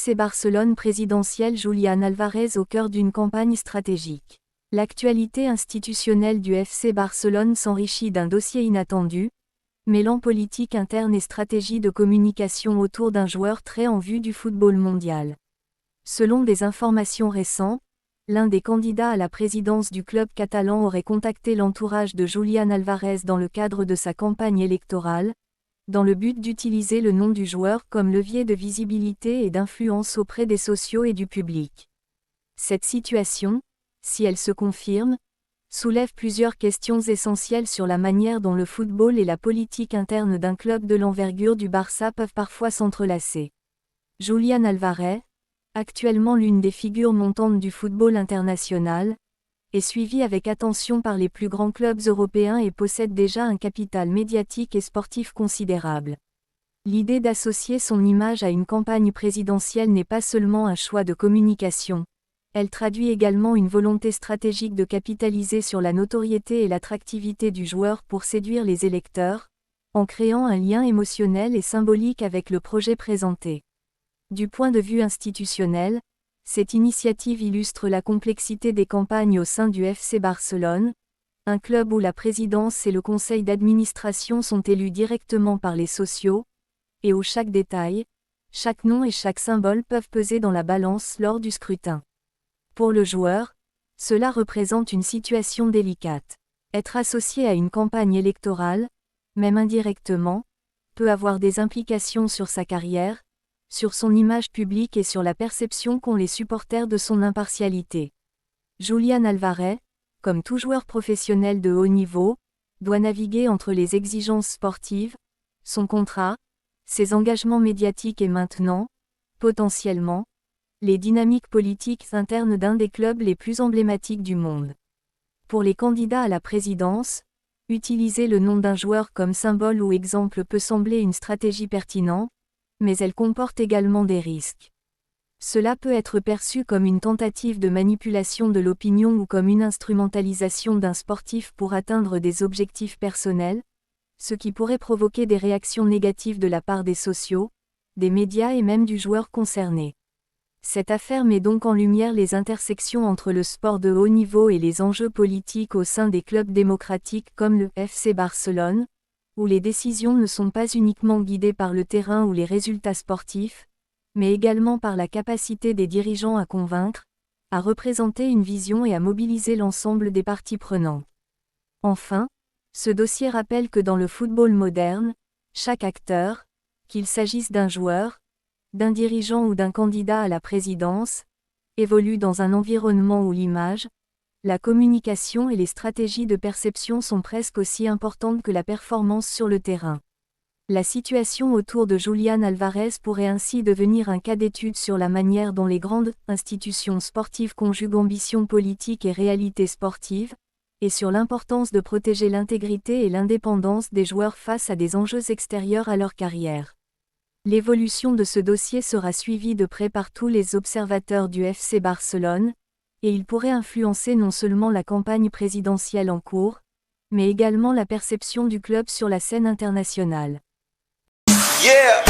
FC Barcelone présidentielle Julián Álvarez au cœur d'une campagne stratégique. L'actualité institutionnelle du FC Barcelone s'enrichit d'un dossier inattendu, mêlant politique interne et stratégie de communication autour d'un joueur très en vue du football mondial. Selon des informations récentes, l'un des candidats à la présidence du club catalan aurait contacté l'entourage de Julián Álvarez dans le cadre de sa campagne électorale, dans le but d'utiliser le nom du joueur comme levier de visibilité et d'influence auprès des sociaux et du public. Cette situation, si elle se confirme, soulève plusieurs questions essentielles sur la manière dont le football et la politique interne d'un club de l'envergure du Barça peuvent parfois s'entrelacer. Julián Álvarez, actuellement l'une des figures montantes du football international, est suivi avec attention par les plus grands clubs européens et possède déjà un capital médiatique et sportif considérable. L'idée d'associer son image à une campagne présidentielle n'est pas seulement un choix de communication, elle traduit également une volonté stratégique de capitaliser sur la notoriété et l'attractivité du joueur pour séduire les électeurs, en créant un lien émotionnel et symbolique avec le projet présenté. Du point de vue institutionnel, cette initiative illustre la complexité des campagnes au sein du FC Barcelone, un club où la présidence et le conseil d'administration sont élus directement par les sociaux, et où chaque détail, chaque nom et chaque symbole peuvent peser dans la balance lors du scrutin. Pour le joueur, cela représente une situation délicate. Être associé à une campagne électorale, même indirectement, peut avoir des implications sur sa carrière, sur son image publique et sur la perception qu'ont les supporters de son impartialité. Julián Álvarez, comme tout joueur professionnel de haut niveau, doit naviguer entre les exigences sportives, son contrat, ses engagements médiatiques et maintenant, potentiellement, les dynamiques politiques internes d'un des clubs les plus emblématiques du monde. Pour les candidats à la présidence, utiliser le nom d'un joueur comme symbole ou exemple peut sembler une stratégie pertinente, mais elle comporte également des risques. Cela peut être perçu comme une tentative de manipulation de l'opinion ou comme une instrumentalisation d'un sportif pour atteindre des objectifs personnels, ce qui pourrait provoquer des réactions négatives de la part des sociaux, des médias et même du joueur concerné. Cette affaire met donc en lumière les intersections entre le sport de haut niveau et les enjeux politiques au sein des clubs démocratiques comme le FC Barcelone, où les décisions ne sont pas uniquement guidées par le terrain ou les résultats sportifs, mais également par la capacité des dirigeants à convaincre, à représenter une vision et à mobiliser l'ensemble des parties prenantes. Enfin, ce dossier rappelle que dans le football moderne, chaque acteur, qu'il s'agisse d'un joueur, d'un dirigeant ou d'un candidat à la présidence, évolue dans un environnement où l'image, la communication et les stratégies de perception sont presque aussi importantes que la performance sur le terrain. La situation autour de Julián Álvarez pourrait ainsi devenir un cas d'étude sur la manière dont les grandes institutions sportives conjuguent ambition politique et réalité sportive, et sur l'importance de protéger l'intégrité et l'indépendance des joueurs face à des enjeux extérieurs à leur carrière. L'évolution de ce dossier sera suivie de près par tous les observateurs du FC Barcelone, et il pourrait influencer non seulement la campagne présidentielle en cours, mais également la perception du club sur la scène internationale. Yeah.